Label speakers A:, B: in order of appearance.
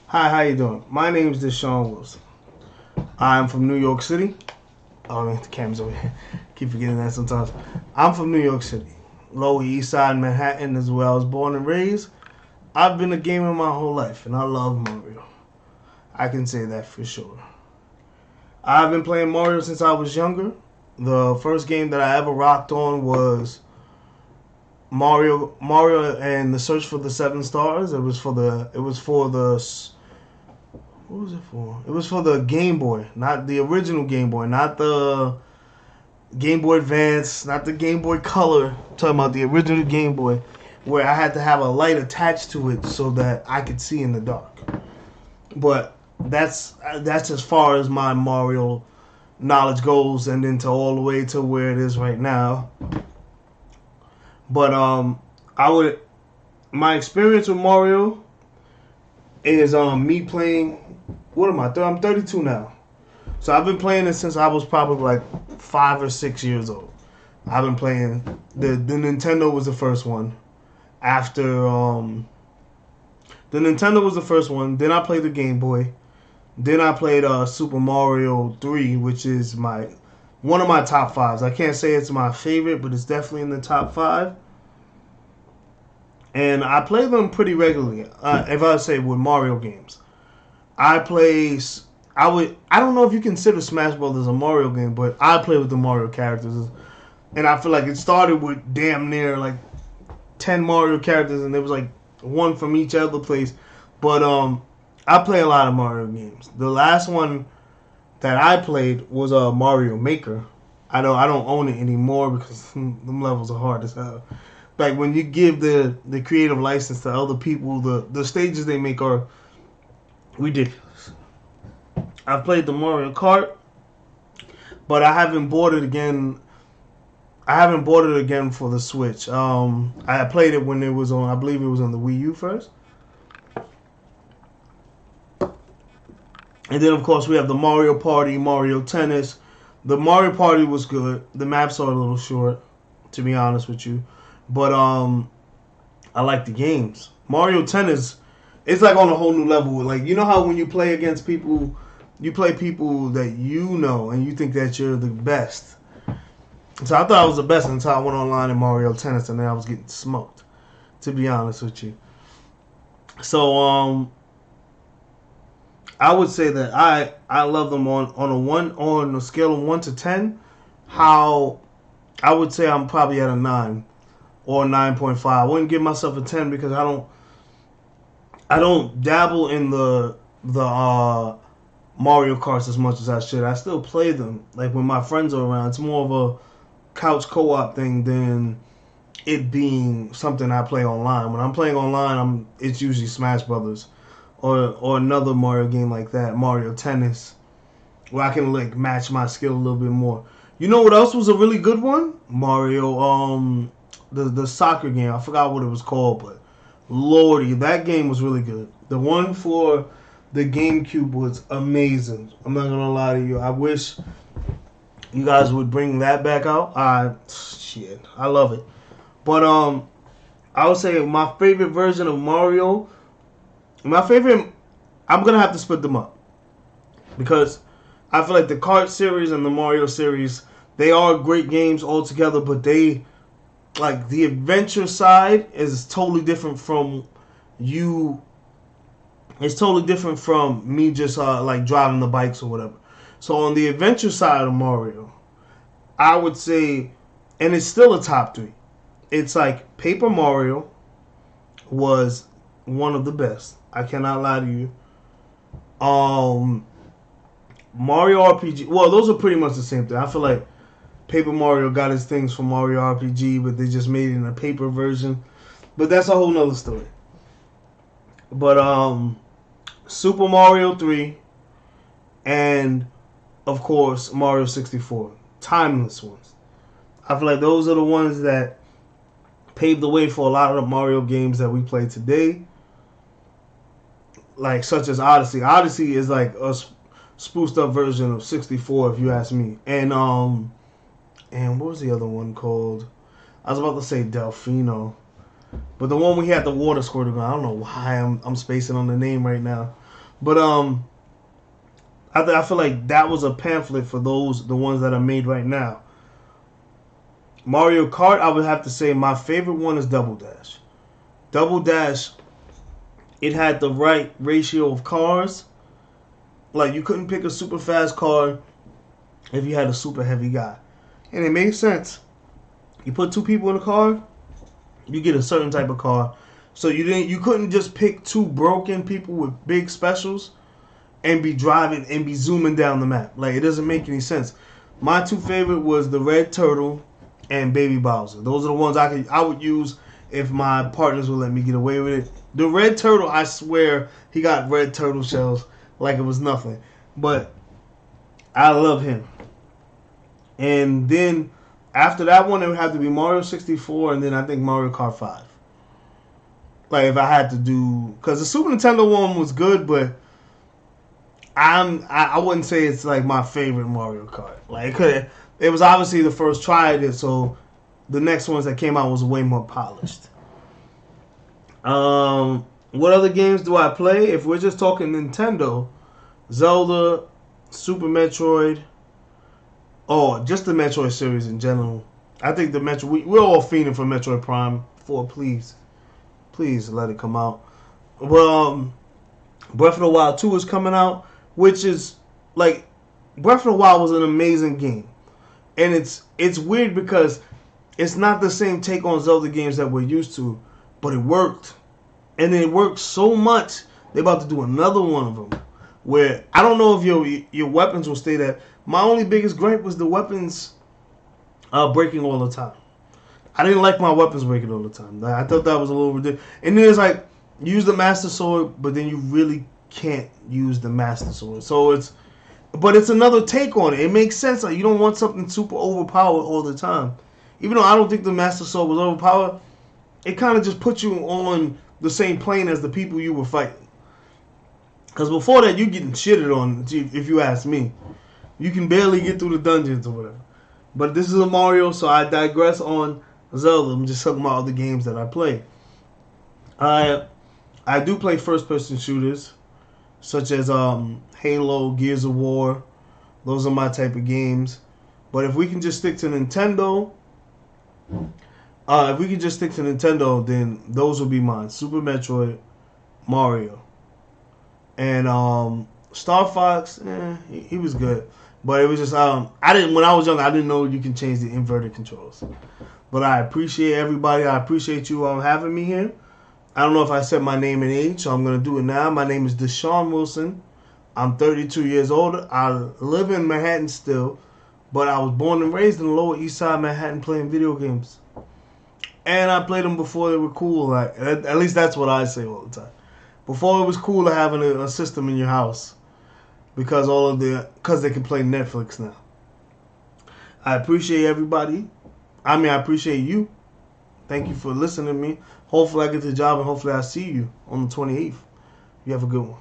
A: Hi, how you doing? My name is Dashaun Wilson. I'm from New York City. Oh, the camera's over here. Keep forgetting that sometimes. I'm from New York City, Lower East Side, Manhattan, as well. I was born and raised. I've been a gamer my whole life, and I love Mario. I can say that for sure. I've been playing Mario since I was younger. The first game that I ever rocked on was Mario and the Search for the Seven Stars. What was it for? It was for the Game Boy, not the original Game Boy, not the Game Boy Advance, not the Game Boy Color. I'm talking about the original Game Boy, where I had to have a light attached to it so that I could see in the dark. But that's as far as my Mario knowledge goes, and then to all the way to where it is right now. But I would my experience with Mario is me playing. What am I? I'm 32 now. So I've been playing it since I was probably like 5 or 6 years old. I've been playing the Nintendo was the first one. After the Nintendo was the first one. Then I played the Game Boy. Then I played Super Mario 3, which is one of my top fives. I can't say it's my favorite, but it's definitely in the top five. And I play them pretty regularly. If I say with Mario games, I play. I don't know if you consider Smash Brothers a Mario game, but I play with the Mario characters, and I feel like it started with damn near like 10 Mario characters, and there was like one from each other place. But I play a lot of Mario games. The last one that I played was Mario Maker. I don't own it anymore because them levels are hard as hell. Like when you give the creative license to other people, the stages they make are ridiculous. I've played the Mario Kart, but I haven't bought it again. I haven't bought it again for the Switch. I played it when it was on. I believe it was on the Wii U first, and then of course we have the Mario Party, Mario Tennis. The Mario Party was good. The maps are a little short, to be honest with you, but I like the games. Mario Tennis, it's like on a whole new level. Like you know how when you play against people, you play people that you know and you think that you're the best. So I thought I was the best until I went online in Mario Tennis and then I was getting smoked. To be honest with you, so I would say that I love them on a scale of 1 to 10. How I would say I'm probably at a 9 or 9.5. I wouldn't give myself a 10 because I don't dabble in the Mario Karts as much as I should. I still play them like when my friends are around. It's more of a couch co-op thing than it being something I play online. When I'm playing online, it's usually Smash Brothers or another Mario game like that, Mario Tennis, where I can like match my skill a little bit more. You know what else was a really good one? Mario the soccer game. I forgot what it was called, but lordy, that game was really good. The one for the GameCube was amazing. I'm not gonna lie to you. I wish you guys would bring that back out. I love it. But I would say my favorite version of Mario. My favorite. I'm gonna have to split them up because I feel like the Kart series and the Mario series, they are great games altogether, but they like the adventure side is totally different from you. It's totally different from me just like driving the bikes or whatever. So on the adventure side of Mario, I would say, and it's still a top three. It's like Paper Mario was one of the best. I cannot lie to you. Um, Mario RPG. Well, those are pretty much the same thing. I feel like Paper Mario got his things from Mario RPG, but they just made it in a paper version. But that's a whole nother story. But Super Mario 3 and of course Mario 64, timeless ones. I feel like those are the ones that paved the way for a lot of the Mario games that we play today, like such as Odyssey. Odyssey is like a spruced up version of 64, if you ask me. And what was the other one called? I was about to say Delfino, but the one we had the water squirting. I don't know why I'm spacing on the name right now. But I feel like that was a pamphlet for the ones that are made right now. Mario Kart, I would have to say my favorite one is Double Dash. Double Dash, it had the right ratio of cars. Like, you couldn't pick a super fast car if you had a super heavy guy. And it made sense. You put two people in a car, you get a certain type of car. So you couldn't just pick two broken people with big specials and be driving and be zooming down the map. Like, it doesn't make any sense. My two favorite was the Red Turtle and Baby Bowser. Those are the ones I would use if my partners would let me get away with it. The Red Turtle, I swear, he got red turtle shells like it was nothing. But I love him. And then after that one, it would have to be Mario 64 and then I think Mario Kart 5. Like, if I had to do... Because the Super Nintendo one was good, but I wouldn't say it's like my favorite Mario Kart. Like, it was obviously the first try at it, so the next ones that came out was way more polished. What other games do I play? If we're just talking Nintendo, Zelda, Super Metroid, just the Metroid series in general. I think the we're all fiending for Metroid Prime 4. Please let it come out. Well, Breath of the Wild 2 is coming out, which is like, Breath of the Wild was an amazing game, and it's weird because it's not the same take on Zelda games that we're used to, but it worked. And it worked so much, they're about to do another one of them. Where, I don't know if your weapons will stay there. My only biggest gripe was the weapons breaking all the time. I didn't like my weapons breaking all the time. I thought that was a little ridiculous. And then it's like, use the Master Sword, but then you really can't use the Master Sword. So but it's another take on it. It makes sense. Like, you don't want something super overpowered all the time. Even though I don't think the Master Sword was overpowered, it kind of just put you on the same plane as the people you were fighting. Because before that, you getting shitted on, if you ask me. You can barely get through the dungeons or whatever. But this is a Mario, so I digress on Zelda. I'm just talking about other games that I play. I do play first-person shooters, such as Halo, Gears of War. Those are my type of games. But if we can just stick to Nintendo... then those will be mine. Super Metroid, Mario, and Star Fox. He was good, but it was just when I was young, I didn't know you can change the inverted controls. But I appreciate everybody. I appreciate you having me here. I don't know if I said my name and age, so I'm gonna do it now. My name is Dashaun Wilson. I'm 32 years old. I live in Manhattan still, but I was born and raised in the Lower East Side, Manhattan, playing video games. And I played them before they were cool. Like, at least that's what I say all the time. Before it was cool to having a system in your house, because they can play Netflix now. I appreciate everybody. I appreciate you. Thank you for listening to me. Hopefully I get the job, and hopefully I see you on the 28th. You have a good one.